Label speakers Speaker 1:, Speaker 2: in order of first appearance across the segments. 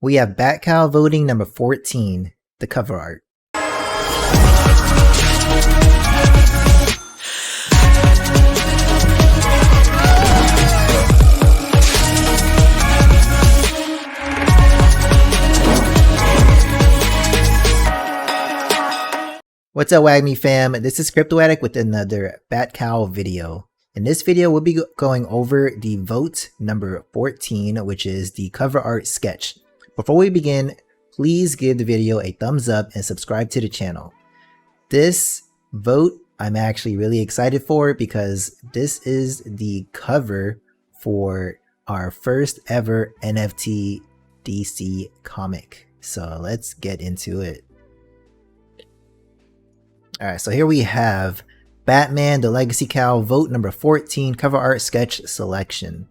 Speaker 1: We have Batcowl voting number 14, the cover art. What's up, WAGME fam? This is Crypto Addict with another Batcowl video. In this video, we'll be going over the vote number 14, which is the cover art sketch. Before we begin, please give the video a thumbs up and subscribe to the channel. This vote I'm actually really excited for because this is the cover for our first ever NFT DC comic. So let's get into it. Alright, so here we have Batman the Legacy Cowl vote number 14 cover art sketch selection.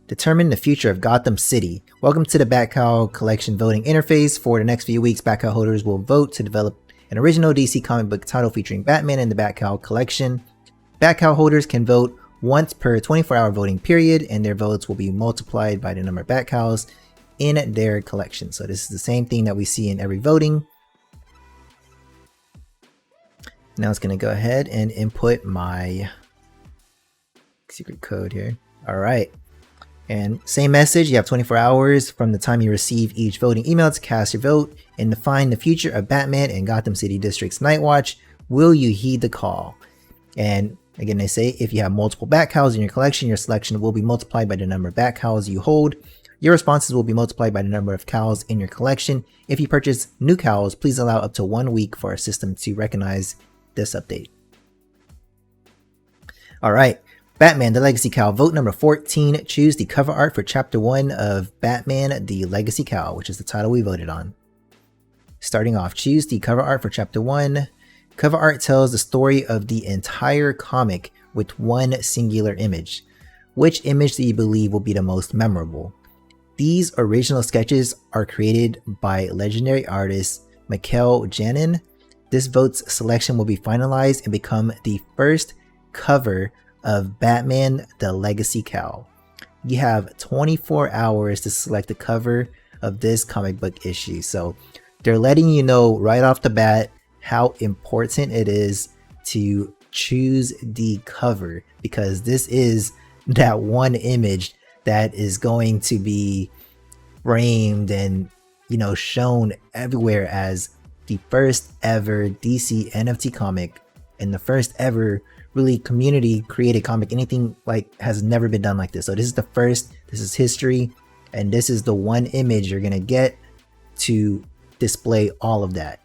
Speaker 1: Determine the future of Gotham City. Welcome to the Batcowl collection voting interface. For the next few weeks, Batcowl holders will vote to develop an original DC comic book title featuring Batman in the Batcowl collection. Batcowl holders can vote once per 24-hour voting period, and their votes will be multiplied by the number of Batcowls in their collection. So this is the same thing that we see in every voting. Now it's going to go ahead and input my secret code here. All right. And same message, you have 24 hours from the time you receive each voting email to cast your vote and define the future of Batman and Gotham City District's Night Watch. Will you heed the call? And again, they say if you have multiple Batcowls in your collection, your selection will be multiplied by the number of Batcowls you hold. Your responses will be multiplied by the number of cowls in your collection. If you purchase new cowls, please allow up to 1 week for our system to recognize this update. All right. Batman the Legacy Cowl vote number 14. Choose the cover art for chapter 1 of Batman the Legacy Cowl, which is the title we voted on. Starting off, choose the cover art for chapter 1. Cover art tells the story of the entire comic with one singular image. Which image do you believe will be the most memorable? These original sketches are created by legendary artist Michael Janin. This vote's selection will be finalized and become the first cover of Batman the Legacy Cowl. You have 24 hours to select the cover of this comic book issue. So they're letting you know right off the bat how important it is to choose the cover, because this is that one image that is going to be framed and, you know, shown everywhere as the first ever DC NFT comic and the first ever really community created comic. Anything like has never been done like this. So this is the first, this is history, and this is the one image you're gonna get to display all of that.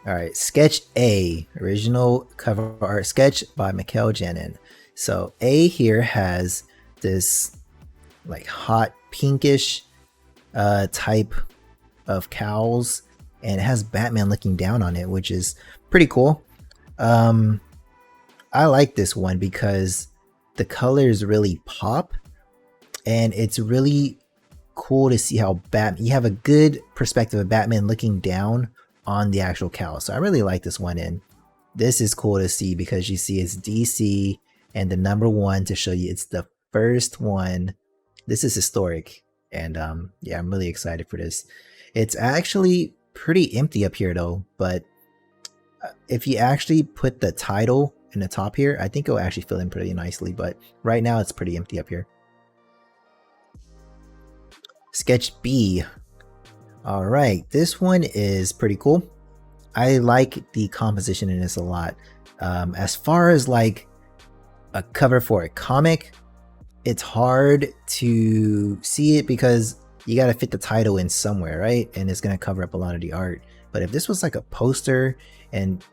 Speaker 1: All right, sketch A, original cover art sketch by Michael Janin. So A here has this like hot pinkish type of cowls, and it has Batman looking down on it, which is pretty cool. I like this one because the colors really pop, and it's really cool to see how you have a good perspective of Batman looking down on the actual cowl. So I really like this one, and this is cool to see because you see it's DC and the number 1 to show you it's the first one. This is historic, and yeah, I'm really excited for this. It's actually pretty empty up here though, but if you actually put the title in the top here, I think it'll actually fill in pretty nicely, but right now it's pretty empty up here. Sketch B. All right, this one is pretty cool. I like the composition in this a lot. As far as like a cover for a comic, it's hard to see it because you got to fit the title in somewhere, right? And it's going to cover up a lot of the art. But if this was like a poster and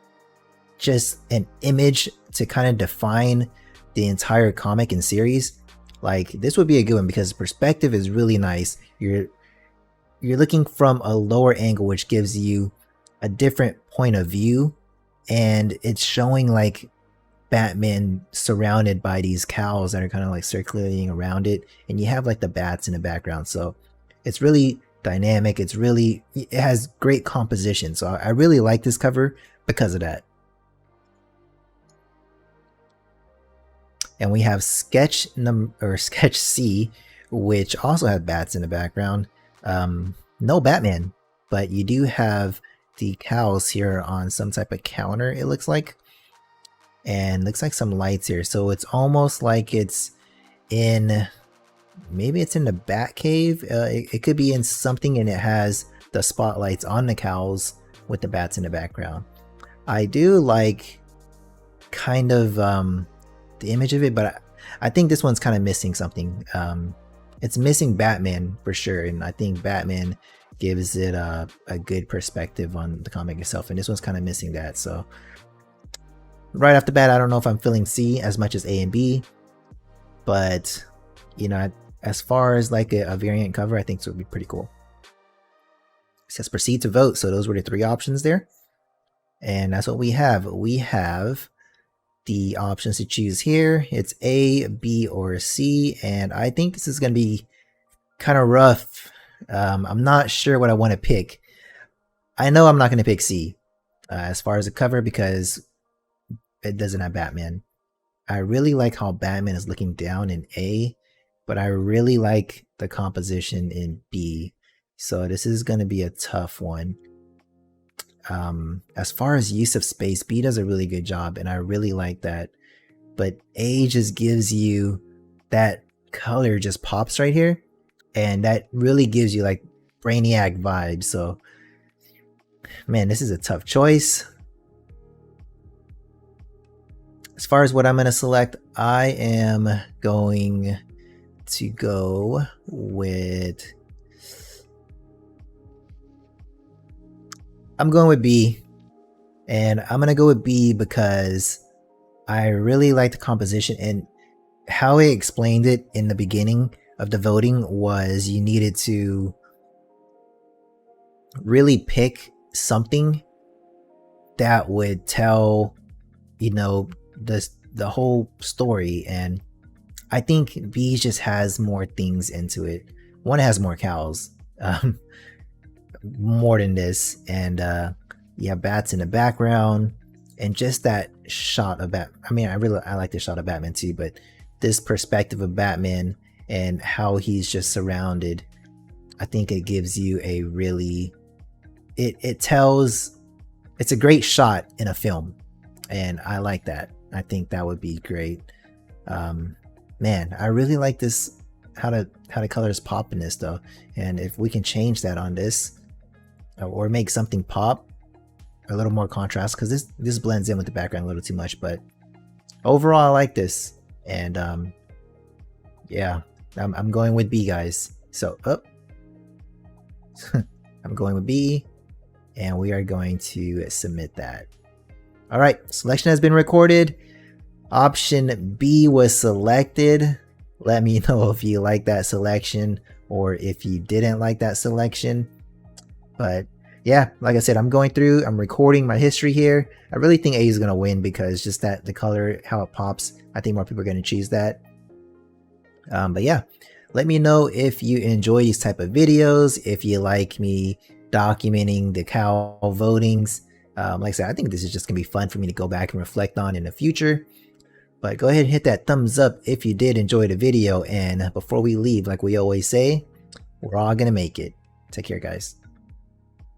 Speaker 1: just an image to kind of define the entire comic and series, like this would be a good one because the perspective is really nice. You're looking from a lower angle, which gives you a different point of view, and it's showing like Batman surrounded by these cowls that are kind of like circulating around it, and you have like the bats in the background. So it's really dynamic. It has great composition. So I really like this cover because of that. And we have sketch C, which also had bats in the background. No Batman, but you do have the cows here on some type of counter, it looks like. And looks like some lights here. So it's almost like it's in, maybe it's in the Batcave. It could be in something, and it has the spotlights on the cows with the bats in the background. I do like kind of the image of it, but I think this one's kind of missing something. It's missing Batman for sure, and I think Batman gives it a good perspective on the comic itself, and this one's kind of missing that. So right off the bat, I don't know if I'm feeling C as much as A and B, but you know, as far as like a variant cover, I think this would be pretty cool. It says proceed to vote, so those were the 3 options there, and that's what we have. We have the options to choose here. It's A, B, or C, and I think this is going to be kind of rough. I'm not sure what I want to pick. I know I'm not going to pick C as far as a cover because it doesn't have Batman. I really like how Batman is looking down in A, but I really like the composition in B. So this is going to be a tough one. As far as use of space, B does a really good job, and I really like that. But A just gives you that color, just pops right here, and that really gives you like Brainiac vibes. So, man, this is a tough choice. As far as what I'm going to select, I am going to go with... I'm going with B, and I'm going to go with B because I really like the composition, and how it explained it in the beginning of the voting was you needed to really pick something that would tell, you know, the whole story, and I think B just has more things into it. One, it has more cows. More than this, and you have bats in the background, and just that shot of Bat. I mean, I like the shot of Batman too, but this perspective of Batman and how he's just surrounded, I think it gives you a really, it tells, it's a great shot in a film, and I like that. I think that would be great. Man, I really like this, how the colors pop in this though, and if we can change that on this, or make something pop a little more contrast, because this blends in with the background a little too much. But overall, I like this, and yeah, I'm going with B, guys. So I'm going with B, and we are going to submit that. All right, selection has been recorded. Option B was selected. Let me know if you like that selection or if you didn't like that selection. But yeah, like I said, I'm going through, I'm recording my history here. I really think A is going to win because just that, the color, how it pops, I think more people are going to choose that. But yeah, let me know if you enjoy these type of videos, if you like me documenting the cow votings. Like I said, I think this is just going to be fun for me to go back and reflect on in the future. But go ahead and hit that thumbs up if you did enjoy the video. And before we leave, like we always say, we're all going to make it. Take care, guys.